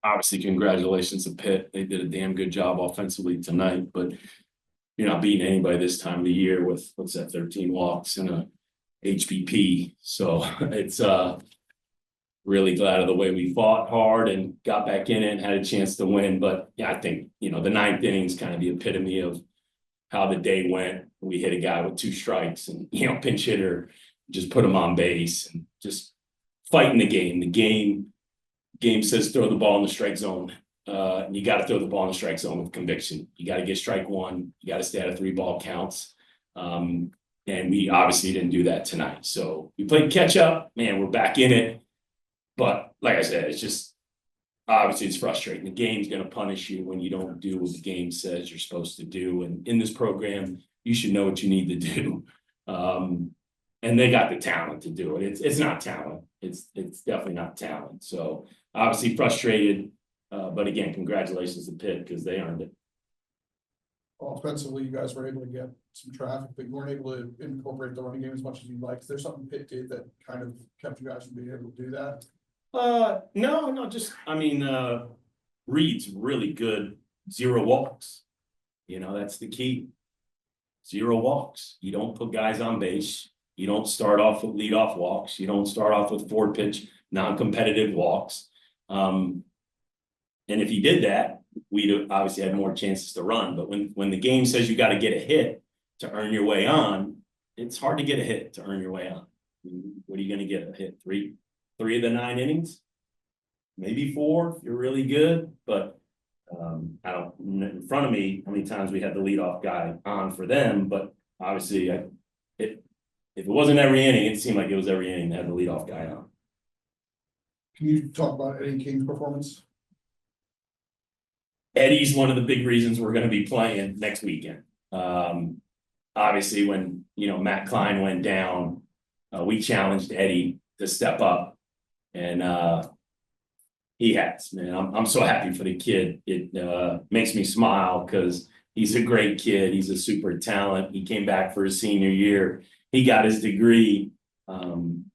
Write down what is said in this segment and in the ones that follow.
obviously, congratulations to Pitt. They did a damn good job offensively tonight, but you're not beating anybody this time of the year with, what's that, 13 walks and a HBP. So it's really glad of the way we fought hard and got back in it and had a chance to win. But yeah, I think, the ninth inning is kind of the epitome of how the day went. We hit a guy with 2 strikes and, pinch hitter, just put him on base and just fighting the game. The game says throw the ball in the strike zone. You got to throw the ball in the strike zone with conviction. You got to get strike 1. You got to stay out of 3 ball counts. And we obviously didn't do that tonight. So we played catch up. Man, we're back in it. But like I said, it's just obviously it's frustrating. The game's going to punish you when you don't do what the game says you're supposed to do. And in this program, you should know what you need to do. And they got the talent to do it. It's not talent. It's definitely not talent. So obviously frustrated. But again, congratulations to Pitt because they earned it. Offensively, you guys were able to get some traffic, but you weren't able to incorporate the running game as much as you'd like. Is there something Pitt did that kind of kept you guys from being able to do that? No, Reed's really good. 0 walks. That's the key. 0 walks. You don't put guys on base. You don't start off with leadoff walks. You don't start off with 4 pitch, non-competitive walks. And if you did that, we'd obviously had more chances to run. But when the game says you got to get a hit to earn your way on, it's hard to get a hit to earn your way on. What are you going to get? A hit 3 of the 9 innings? Maybe 4 if you're really good. But I don't, in front of me, how many times we had the leadoff guy on for them. But obviously, if it wasn't every inning, it seemed like it was every inning that had the leadoff guy on. Can you talk about Eddie King's performance? Eddie's one of the big reasons we're going to be playing next weekend. Obviously, when Matt Klein went down, we challenged Eddie to step up, and he has. Man, I'm so happy for the kid. It makes me smile because he's a great kid. He's a super talent. He came back for his senior year. He got his degree, and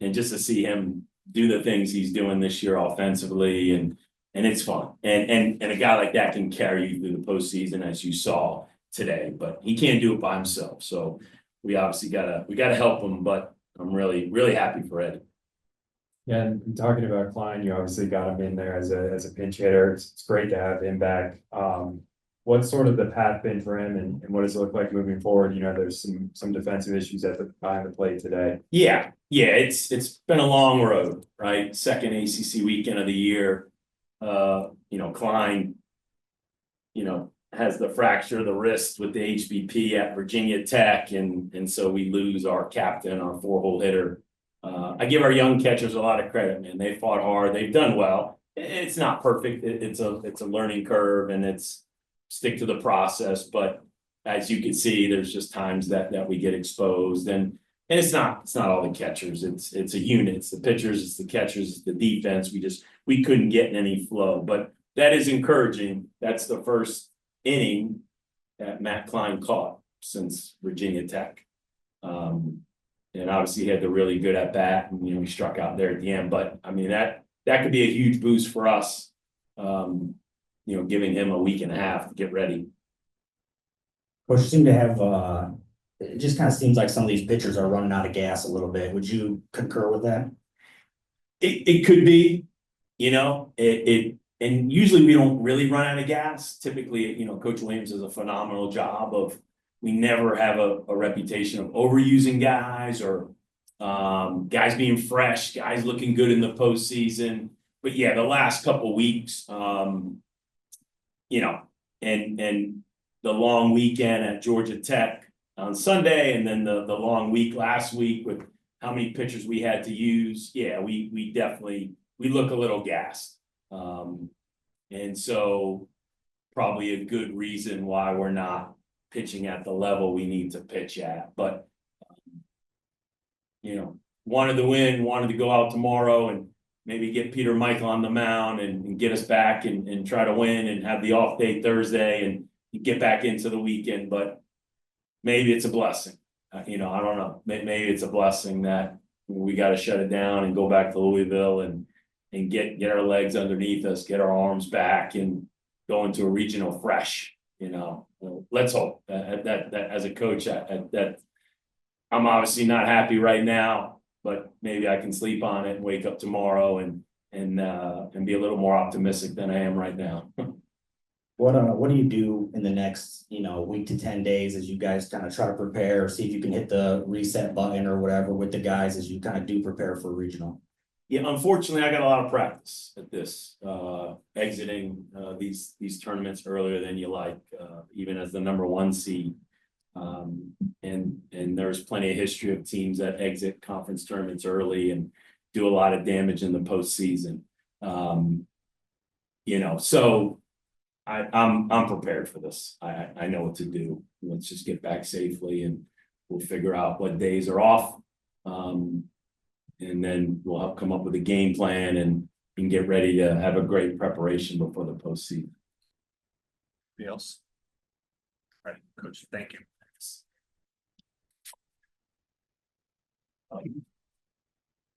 just to see him do the things he's doing this year offensively and it's fun. And a guy like that can carry you through the postseason, as you saw today. But he can't do it by himself. So we obviously gotta help him. But I'm really, really happy for Eddie. Yeah, and talking about Klein, you obviously got him in there as a pinch hitter. It's great to have him back. What's sort of the path been for him, and what does it look like moving forward? There's some defensive issues behind the plate today. Yeah, it's been a long road, right? Second ACC weekend of the year. Klein, has the fracture of the wrist with the HBP at Virginia Tech, and so we lose our captain, our 4-hole hitter. I give our young catchers a lot of credit, man. They fought hard. They've done well. It's not perfect. It's a learning curve, and it's stick to the process. But as you can see, there's just times that we get exposed, and it's not all the catchers. It's a unit. It's the pitchers. It's the catchers. It's the defense. We couldn't get in any flow, but that is encouraging. That's the first inning that Matt Klein caught since Virginia Tech. And obviously he had the really good at bat, and we struck out there at the end. But I mean that could be a huge boost for us. Giving him a week and a half to get ready. Coach, seem to have it just kind of seems like some of these pitchers are running out of gas a little bit. Would you concur with that? It could be, and usually we don't really run out of gas. Typically, Coach Williams does a phenomenal job of, we never have a reputation of overusing guys or guys being fresh, guys looking good in the postseason. But yeah, the last couple of weeks, and the long weekend at Georgia Tech on Sunday, and then the long week last week with how many pitchers we had to use. Yeah, we definitely look a little gassed. And so probably a good reason why we're not pitching at the level we need to pitch at. But wanted to win, wanted to go out tomorrow and maybe get Peter Michael on the mound and get us back and try to win and have the off day Thursday and get back into the weekend. But maybe it's a blessing. I don't know. Maybe it's a blessing that we got to shut it down and go back to Louisville and and get our legs underneath us, get our arms back and go into a regional fresh, you know. Let's hope that as a coach, that I'm obviously not happy right now, but maybe I can sleep on it and wake up tomorrow and be a little more optimistic than I am right now. What do you do in the next, week to 10 days as you guys kind of try to prepare, see if you can hit the reset button or whatever with the guys as you kind of do prepare for regional? Yeah, unfortunately, I got a lot of practice at this, exiting these tournaments earlier than you like, even as the #1 seed. And there's plenty of history of teams that exit conference tournaments early and do a lot of damage in the postseason. So I'm prepared for this. I know what to do. Let's just get back safely and we'll figure out what days are off. And then we'll come up with a game plan and get ready to have a great preparation before the postseason. Anybody else? All right, Coach, thank you.